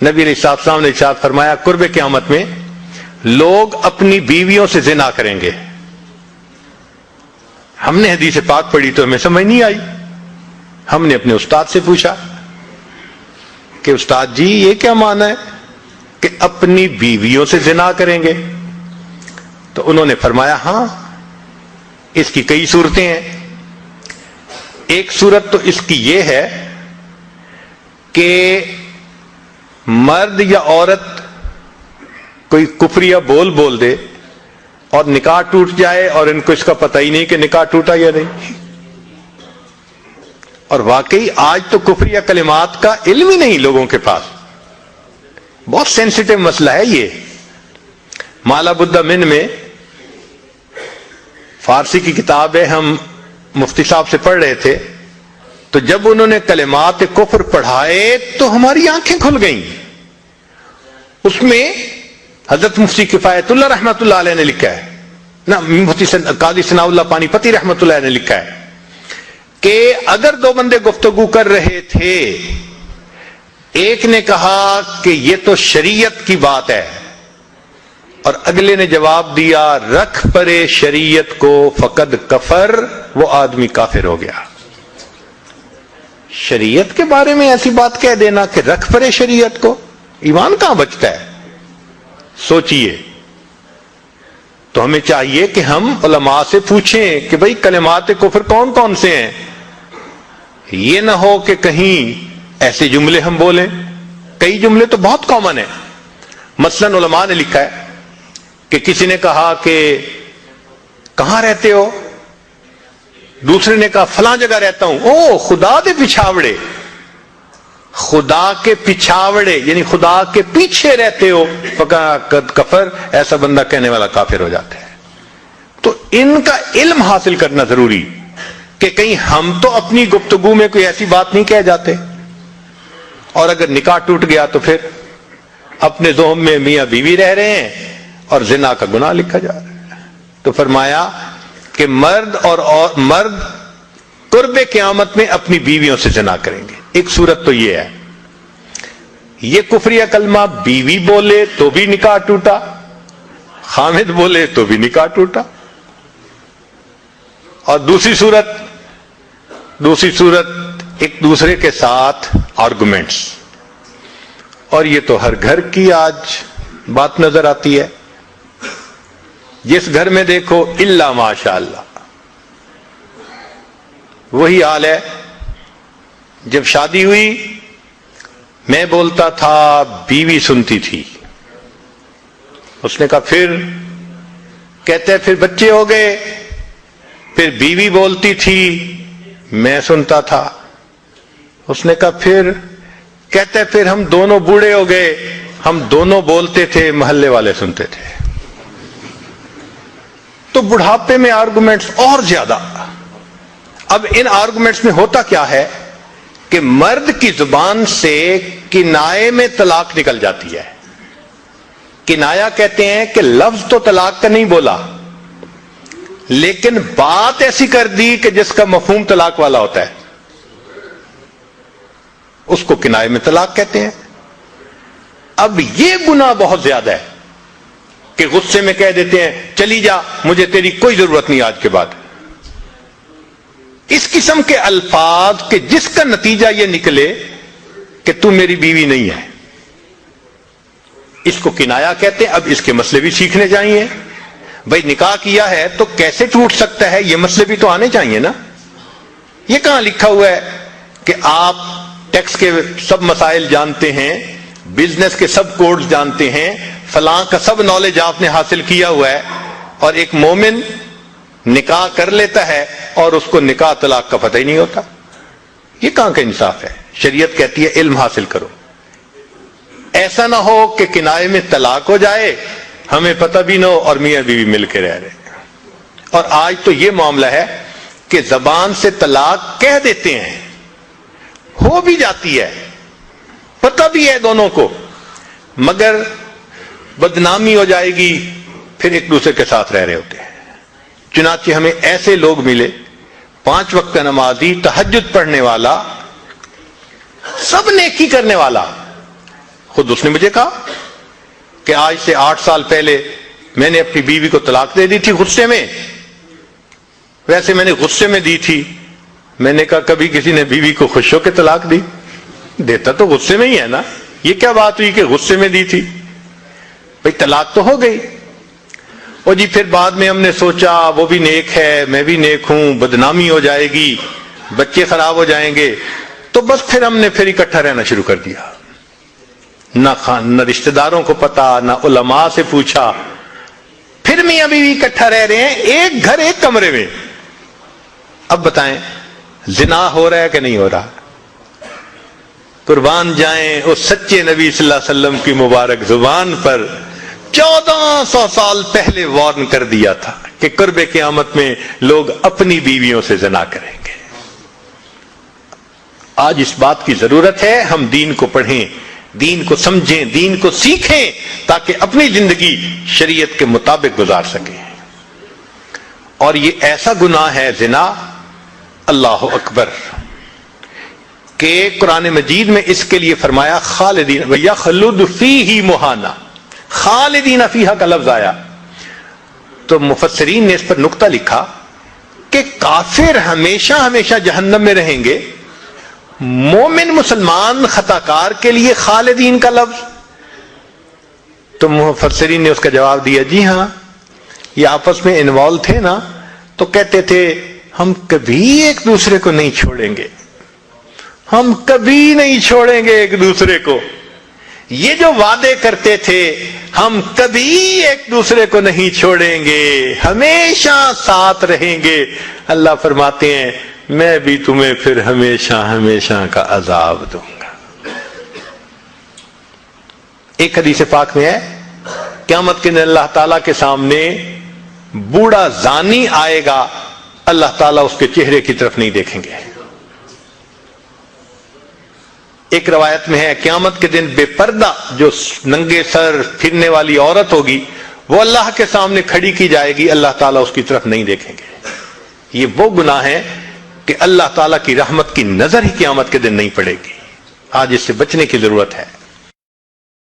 نبی علیہ السلام نے ارشاد فرمایا قرب قیامت میں لوگ اپنی بیویوں سے زنا کریں گے. ہم نے حدیث پاک پڑھی تو ہمیں سمجھ نہیں آئی. ہم نے اپنے استاد سے پوچھا کہ استاد جی یہ کیا معنی ہے کہ اپنی بیویوں سے زنا کریں گے؟ تو انہوں نے فرمایا ہاں اس کی کئی صورتیں ہیں. ایک صورت تو اس کی یہ ہے کہ مرد یا عورت کوئی کفریہ بول دے اور نکاح ٹوٹ جائے اور ان کو اس کا پتہ ہی نہیں کہ نکاح ٹوٹا یا نہیں. اور واقعی آج تو کفریہ کلمات کا علم ہی نہیں لوگوں کے پاس. بہت سینسیٹیو مسئلہ ہے یہ. مالا بدہ من میں فارسی کی کتاب ہے, ہم مفتی صاحب سے پڑھ رہے تھے, تو جب انہوں نے کلمات کفر پڑھائے تو ہماری آنکھیں کھل گئیں. اس میں حضرت مفتی کفایت اللہ رحمۃ اللہ علیہ نے لکھا ہے, نا مفتی قاضی ثناء اللہ پانی پتی رحمۃ اللہ علیہ نے لکھا ہے کہ اگر دو بندے گفتگو کر رہے تھے, ایک نے کہا کہ یہ تو شریعت کی بات ہے اور اگلے نے جواب دیا رکھ پرے شریعت کو فقد کفر, وہ آدمی کافر ہو گیا. شریعت کے بارے میں ایسی بات کہہ دینا کہ رکھ پرے شریعت کو, ایمان کہاں بچتا ہے؟ سوچئے. تو ہمیں چاہیے کہ ہم علماء سے پوچھیں کہ بھئی کلمات کفر کون کون سے ہیں. یہ نہ ہو کہ کہیں ایسے جملے ہم بولیں. کئی جملے تو بہت کامن ہیں. مثلا علماء نے لکھا ہے کہ کسی نے کہا کہ کہاں رہتے ہو؟ دوسرے نے کہا فلاں جگہ رہتا ہوں. او خدا دے پچھاوڑے, خدا کے پچھاوڑے یعنی خدا کے پیچھے رہتے ہو, فقد کفر, ایسا بندہ کہنے والا کافر ہو جاتا ہے. تو ان کا علم حاصل کرنا ضروری کہ کہیں ہم تو اپنی گفتگو میں کوئی ایسی بات نہیں کہہ جاتے, اور اگر نکاح ٹوٹ گیا تو پھر اپنے ذہن میں میاں بیوی رہ رہے ہیں اور زنا کا گناہ لکھا جا رہا ہے. تو فرمایا کہ مرد قرب قیامت میں اپنی بیویوں سے زنا کریں گے. ایک صورت تو یہ ہے, یہ کفریہ کلمہ بیوی بولے تو بھی نکاح ٹوٹا, خامد بولے تو بھی نکاح ٹوٹا. اور دوسری صورت ایک دوسرے کے ساتھ آرگومنٹس, اور یہ تو ہر گھر کی آج بات نظر آتی ہے. جس گھر میں دیکھو الا ماشاء اللہ وہی حال ہے. جب شادی ہوئی میں بولتا تھا, بیوی سنتی تھی. اس نے کہا پھر, کہتے پھر بچے ہو گئے, پھر بیوی بولتی تھی میں سنتا تھا. اس نے کہا پھر, کہتے پھر ہم دونوں بوڑھے ہو گئے, ہم دونوں بولتے تھے محلے والے سنتے تھے. تو بڑھاپے میں آرگومنٹس اور زیادہ. اب ان آرگومنٹس میں ہوتا کیا ہے کہ مرد کی زبان سے کنائے میں طلاق نکل جاتی ہے. کنایا کہتے ہیں کہ لفظ تو طلاق کا نہیں بولا, لیکن بات ایسی کر دی کہ جس کا مفہوم طلاق والا ہوتا ہے, اس کو کنائے میں طلاق کہتے ہیں. اب یہ گناہ بہت زیادہ ہے کہ غصے میں کہہ دیتے ہیں چلی جا, مجھے تیری کوئی ضرورت نہیں آج کے بعد. اس قسم کے الفاظ کہ جس کا نتیجہ یہ نکلے کہ تو میری بیوی نہیں ہے, اس کو کنایا کہتے ہیں. اب اس کے مسئلے بھی سیکھنے چاہیے. بھائی نکاح کیا ہے تو کیسے ٹوٹ سکتا ہے, یہ مسئلے بھی تو آنے چاہیے نا. یہ کہاں لکھا ہوا ہے کہ آپ ٹیکس کے سب مسائل جانتے ہیں, بزنس کے سب کوڈز جانتے ہیں, فلاں کا سب نالج آپ نے حاصل کیا ہوا ہے, اور ایک مومن نکاح کر لیتا ہے اور اس کو نکاح طلاق کا پتہ ہی نہیں ہوتا. یہ کہاں کا انصاف ہے؟ شریعت کہتی ہے علم حاصل کرو. ایسا نہ ہو کہ کنائے میں طلاق ہو جائے, ہمیں پتہ بھی نہ ہو اور میاں بیوی مل کے رہ رہے. اور آج تو یہ معاملہ ہے کہ زبان سے طلاق کہہ دیتے ہیں, ہو بھی جاتی ہے, پتہ بھی ہے دونوں کو, مگر بدنامی ہو جائے گی, پھر ایک دوسرے کے ساتھ رہ رہے ہوتے ہیں. چنانچہ ہمیں ایسے لوگ ملے, 5 وقت کا نمازی, تہجد پڑھنے والا, سب نیکی کرنے والا, خود اس نے مجھے کہا کہ آج سے 8 سال پہلے میں نے اپنی بیوی کو طلاق دے دی تھی غصے میں. ویسے میں نے غصے میں دی تھی. میں نے کہا کبھی کسی نے بیوی کو خوش ہو کے طلاق دی؟ دیتا تو غصے میں ہی ہے نا. یہ کیا بات ہوئی کہ غصے میں دی تھی؟ بھئی طلاق تو ہو گئی. اور جی پھر بعد میں ہم نے سوچا وہ بھی نیک ہے میں بھی نیک ہوں, بدنامی ہو جائے گی, بچے خراب ہو جائیں گے, تو بس پھر ہم نے پھر اکٹھا رہنا شروع کر دیا. نہ رشتہ داروں کو پتا, نہ علماء سے پوچھا. پھر میاں بیوی اکٹھا رہ رہے ہیں, ایک گھر ایک کمرے میں. اب بتائیں زنا ہو رہا ہے کہ نہیں ہو رہا؟ قربان جائیں اس سچے نبی صلی اللہ علیہ وسلم کی مبارک زبان پر 1400 سال پہلے وارن کر دیا تھا کہ قرب قیامت میں لوگ اپنی بیویوں سے زنا کریں گے. آج اس بات کی ضرورت ہے ہم دین کو پڑھیں, دین کو سمجھیں, دین کو سیکھیں, تاکہ اپنی زندگی شریعت کے مطابق گزار سکیں. اور یہ ایسا گناہ ہے زنا, اللہ اکبر, کہ قرآن مجید میں اس کے لیے فرمایا خالدین وَيَخْلُدُ فِيهِ مُحَانَا, خالدین فیہا کا لفظ آیا. تو مفسرین نے اس پر نقطہ لکھا کہ کافر ہمیشہ ہمیشہ جہنم میں رہیں گے, مومن مسلمان خطاکار کے لیے خالدین کا لفظ. تو مفسرین نے اس کا جواب دیا جی ہاں, یہ آپس میں انوالو تھے نا, تو کہتے تھے ہم کبھی ایک دوسرے کو نہیں چھوڑیں گے, ہم کبھی نہیں چھوڑیں گے ایک دوسرے کو. یہ جو وعدے کرتے تھے ہم کبھی ایک دوسرے کو نہیں چھوڑیں گے, ہمیشہ ساتھ رہیں گے, اللہ فرماتے ہیں میں بھی تمہیں پھر ہمیشہ ہمیشہ کا عذاب دوں گا. ایک حدیث پاک میں ہے قیامت کے دن اللہ تعالیٰ کے سامنے بوڑھا زانی آئے گا, اللہ تعالیٰ اس کے چہرے کی طرف نہیں دیکھیں گے. ایک روایت میں ہے قیامت کے دن بے پردہ جو ننگے سر پھرنے والی عورت ہوگی وہ اللہ کے سامنے کھڑی کی جائے گی, اللہ تعالیٰ اس کی طرف نہیں دیکھیں گے. یہ وہ گناہ ہے کہ اللہ تعالیٰ کی رحمت کی نظر ہی قیامت کے دن نہیں پڑے گی. آج اس سے بچنے کی ضرورت ہے.